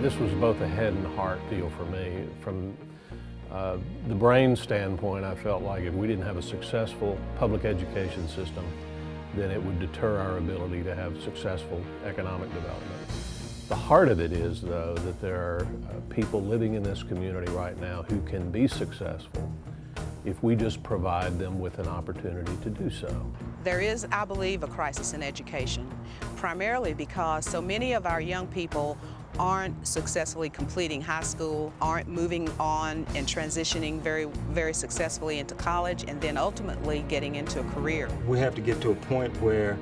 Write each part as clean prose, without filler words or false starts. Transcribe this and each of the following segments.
This was both a head and heart deal for me. From the brain standpoint, I felt like if we didn't have a successful public education system, then it would deter our ability to have successful economic development. The heart of it is, though, that there are people living in this community right now who can be successful if we just provide them with an opportunity to do so. There is, I believe, a crisis in education, primarily because so many of our young people aren't successfully completing high school, aren't moving on and transitioning very successfully into college, and then ultimately getting into a career. We have to get to a point where,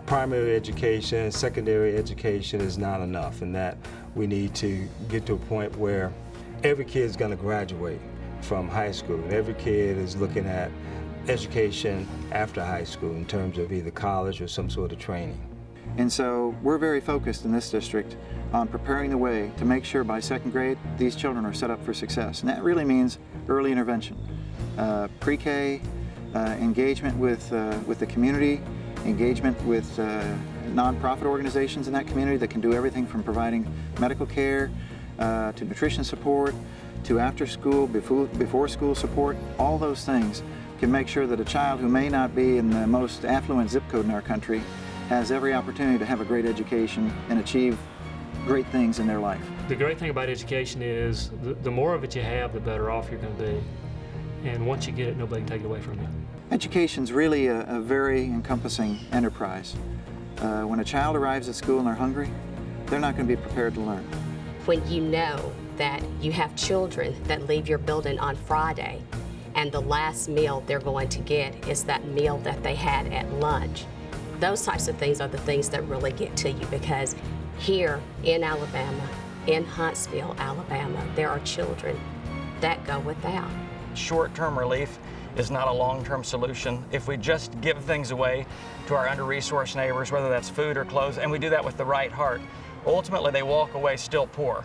primary education, secondary education is not enough, and that we need to get to a point where every kid is going to graduate from high school, and every kid is looking at education after high school in terms of either college or some sort of training. And so we're very focused in this district on preparing the way to make sure by second grade these children are set up for success. And that really means early intervention, pre-K, engagement with the community, engagement with nonprofit organizations in that community that can do everything from providing medical care to nutrition support to after school, before school support. All those things can make sure that a child who may not be in the most affluent zip code in our country has every opportunity to have a great education and achieve great things in their life. The great thing about education is the more of it you have, the better off you're going to be. And once you get it, nobody can take it away from you. Education's really a very encompassing enterprise. When a child arrives at school and they're hungry, they're not going to be prepared to learn. When you know that you have children that leave your building on Friday and the last meal they're going to get is that meal that they had at lunch, those types of things are the things that really get to you, because here in Alabama, in Huntsville, Alabama, there are children that go without. Short-term relief is not a long-term solution. If we just give things away to our under-resourced neighbors, whether that's food or clothes, and we do that with the right heart, ultimately they walk away still poor.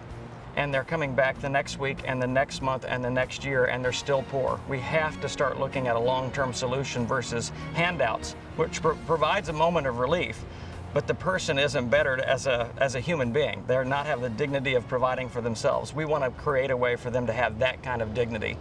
And they're coming back the next week and the next month and the next year, and they're still poor. We have to start looking at a long-term solution versus handouts, which provides a moment of relief, but the person isn't bettered as a human being. They're not have the dignity of providing for themselves. We want to create a way for them to have that kind of dignity.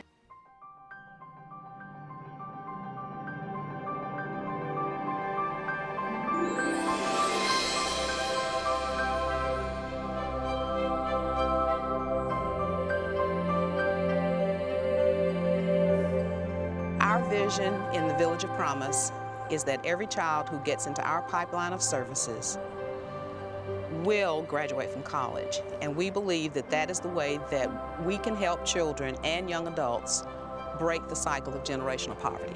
Our vision in the Village of Promise is that every child who gets into our pipeline of services will graduate from college. And we believe that that is the way that we can help children and young adults break the cycle of generational poverty.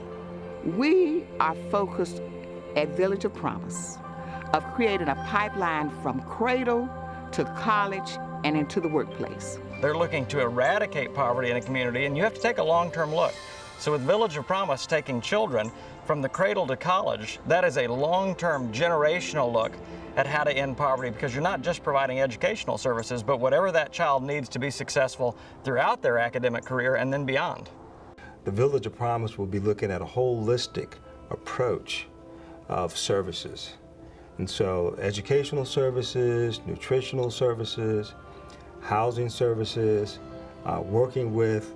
We are focused at Village of Promise of creating a pipeline from cradle to college and into the workplace. They're looking to eradicate poverty in a community, and you have to take a long-term look. So with Village of Promise taking children from the cradle to college, that is a long-term generational look at how to end poverty, because you're not just providing educational services, but whatever that child needs to be successful throughout their academic career and then beyond. The Village of Promise will be looking at a holistic approach of services. And so educational services, nutritional services, housing services, working with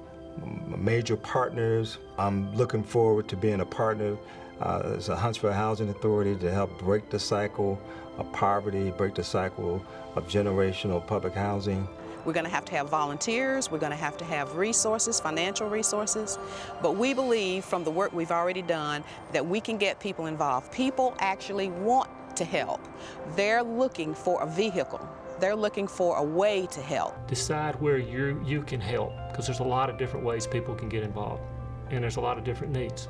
major partners. I'm looking forward to being a partner as a Huntsville Housing Authority to help break the cycle of poverty, break the cycle of generational public housing. We're going to have volunteers, we're going to have resources, financial resources, but we believe from the work we've already done that we can get people involved. People actually want to help. They're looking for a vehicle. They're looking for a way to help. Decide where you can help, because there's a lot of different ways people can get involved, and there's a lot of different needs.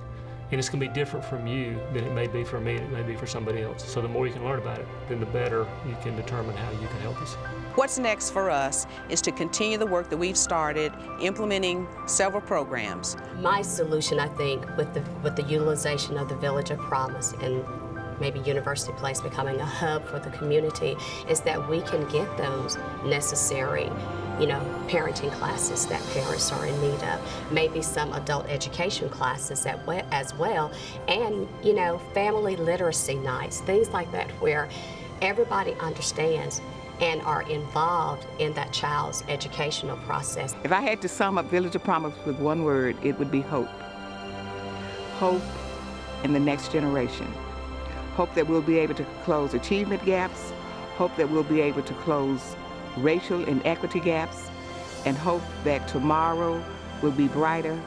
And it's going to be different from you than it may be for me, and it may be for somebody else. So the more you can learn about it, then the better you can determine how you can help us. What's next for us is to continue the work that we've started, implementing several programs. My solution, I think, with the utilization of the Village of Promise and maybe University Place becoming a hub for the community, is that we can get those necessary, parenting classes that parents are in need of, maybe some adult education classes as well, and, family literacy nights, things like that, where everybody understands and are involved in that child's educational process. If I had to sum up Village of Promise with one word, it would be hope. Hope in the next generation. Hope that we'll be able to close achievement gaps, hope that we'll be able to close racial and equity gaps, and hope that tomorrow will be brighter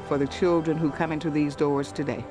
for the children who come into these doors today.